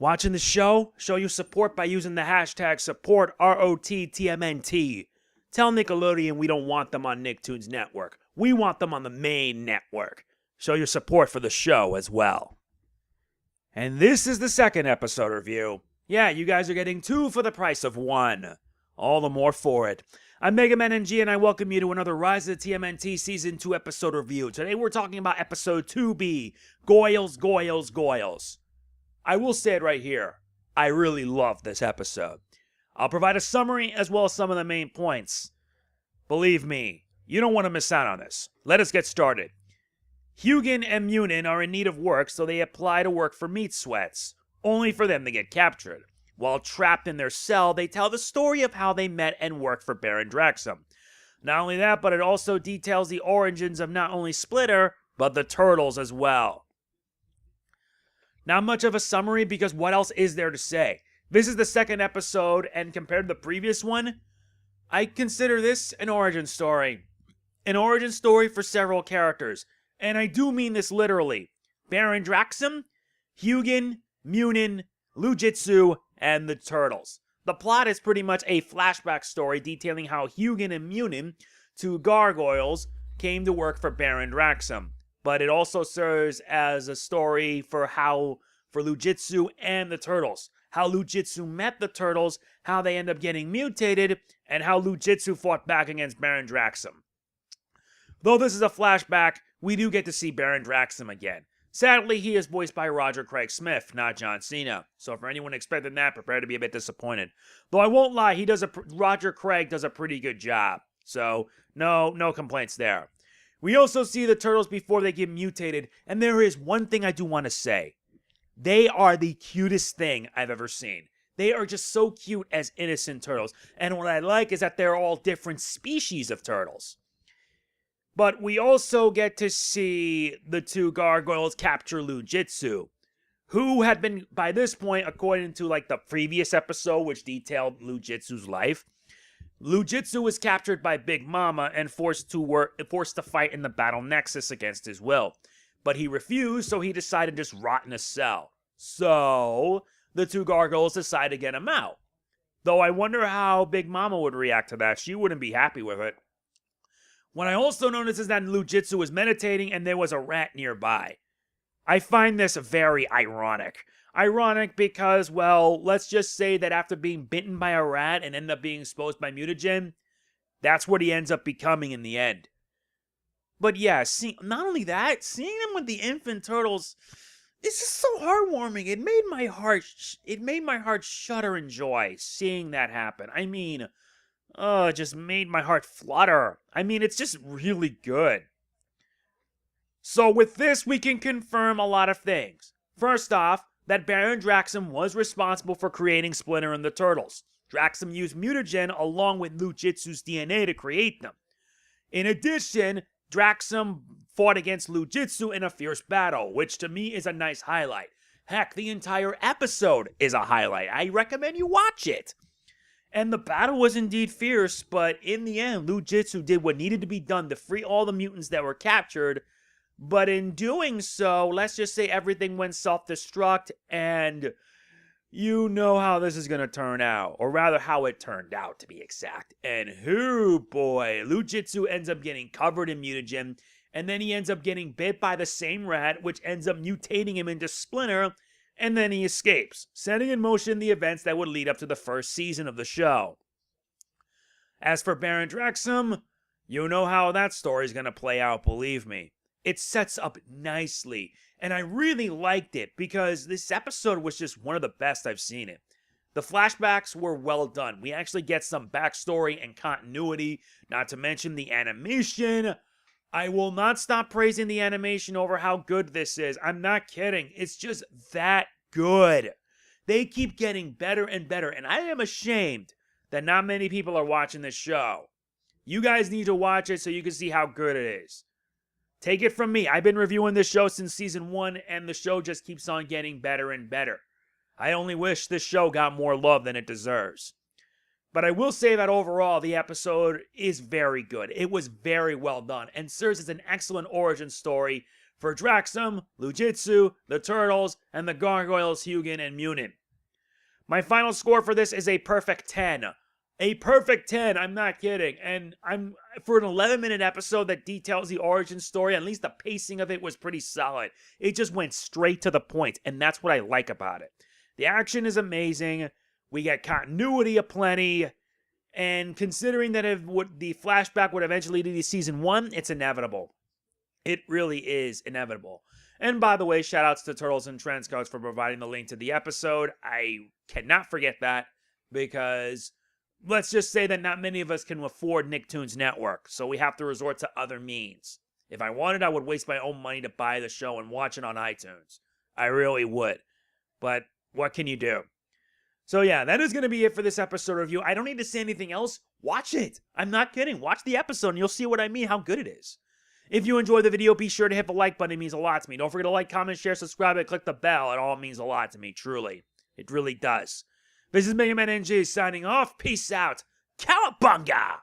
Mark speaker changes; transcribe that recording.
Speaker 1: Watching the show? Show your support by using the hashtag support ROTTMNT. Tell Nickelodeon we don't want them on Nicktoons Network. We want them on the main network. Show your support for the show as well. And this is the second episode review. Yeah, you guys are getting 2 for the price of 1. All the more for it. I'm MegamanNG and I welcome you to another Rise of the TMNT Season 2 episode review. Today we're talking about episode 2B, Goyles, Goyles, Goyles. I will say it right here. I really love this episode. I'll provide a summary as well as some of the main points. Believe me, you don't want to miss out on this. Let us get started. Huginn and Muninn are in need of work, so they apply to work for Meat Sweats, only for them to get captured. While trapped in their cell, they tell the story of how they met and worked for Baron Draxum. Not only that, but it also details the origins of not only Splinter, but the Turtles as well. Not much of a summary because what else is there to say? This is the second episode, and compared to the previous one, I consider this an origin story. An origin story for several characters, and I do mean this literally. Baron Draxum, Huginn, Muninn, Lou Jitsu, and the Turtles. The plot is pretty much a flashback story detailing how Huginn and Muninn, 2 gargoyles, came to work for Baron Draxum. But it also serves as a story for Lou Jitsu and the Turtles. How Lou Jitsu met the Turtles, how they end up getting mutated, and how Lou Jitsu fought back against Baron Draxum. Though this is a flashback, we do get to see Baron Draxum again. Sadly, he is voiced by Roger Craig Smith, not John Cena. So for anyone expecting that, prepare to be a bit disappointed. Though I won't lie, Roger Craig does a pretty good job. So no complaints there. We also see the Turtles before they get mutated, and there is one thing I do want to say. They are the cutest thing I've ever seen. They are just so cute as innocent turtles. And what I like is that they're all different species of turtles. But we also get to see the 2 gargoyles capture Lou Jitsu, who had been, by this point, according to the previous episode, which detailed Lou Jitsu's life, Lou Jitsu was captured by Big Mama and forced to fight in the Battle Nexus against his will. But he refused, so he decided to just rot in a cell. So, the 2 gargoyles decided to get him out. Though I wonder how Big Mama would react to that. She wouldn't be happy with it. What I also noticed is that Lou Jitsu was meditating and there was a rat nearby. I find this very ironic. Ironic because, well, let's just say that after being bitten by a rat and end up being exposed by mutagen, that's what he ends up becoming in the end. But yeah, not only that, seeing them with the infant turtles is just so heartwarming. It made my heart shudder in joy seeing that happen. I mean, it just made my heart flutter. I mean, it's just really good. So with this, we can confirm a lot of things. First off, that Baron Draxum was responsible for creating Splinter and the Turtles. Draxum used mutagen along with Lou Jitsu's DNA to create them. In addition, Draxum fought against Lou Jitsu in a fierce battle, which to me is a nice highlight. Heck, the entire episode is a highlight. I recommend you watch it. And the battle was indeed fierce, but in the end, Lou Jitsu did what needed to be done to free all the mutants that were captured. But in doing so, let's just say everything went self-destruct, and you know how this is going to turn out. Or rather, how it turned out, to be exact. And oh boy, Lou Jitsu ends up getting covered in mutagen, and then he ends up getting bit by the same rat, which ends up mutating him into Splinter, and then he escapes, setting in motion the events that would lead up to the first season of the show. As for Baron Draxum, you know how that story's going to play out, believe me. It sets up nicely, and I really liked it because this episode was just one of the best I've seen it. The flashbacks were well done. We actually get some backstory and continuity, not to mention the animation. I will not stop praising the animation over how good this is. I'm not kidding. It's just that good. They keep getting better and better, and I am ashamed that not many people are watching this show. You guys need to watch it so you can see how good it is. Take it from me. I've been reviewing this show since season 1, and the show just keeps on getting better and better. I only wish this show got more love than it deserves. But I will say that overall, the episode is very good. It was very well done, and serves as an excellent origin story for Draxum, Lou Jitsu, the Turtles, and the Gargoyles, Huginn and Muninn. My final score for this is a perfect 10. A perfect 10, I'm not kidding. And for an 11-minute episode that details the origin story, at least the pacing of it was pretty solid. It just went straight to the point, and that's what I like about it. The action is amazing. We get continuity aplenty. And considering that the flashback would eventually lead to season 1, it's inevitable. It really is inevitable. And by the way, shoutouts to Turtles and Trenchcoats for providing the link to the episode. I cannot forget that because let's just say that not many of us can afford Nicktoons Network, so we have to resort to other means. If I wanted, I would waste my own money to buy the show and watch it on iTunes. I really would. But what can you do? So yeah, that is going to be it for this episode review. I don't need to say anything else. Watch it. I'm not kidding. Watch the episode and you'll see what I mean, how good it is. If you enjoyed the video, be sure to hit the like button. It means a lot to me. Don't forget to like, comment, share, subscribe, and click the bell. It all means a lot to me, truly. It really does. This is MegamanNG signing off. Peace out. Cowabunga!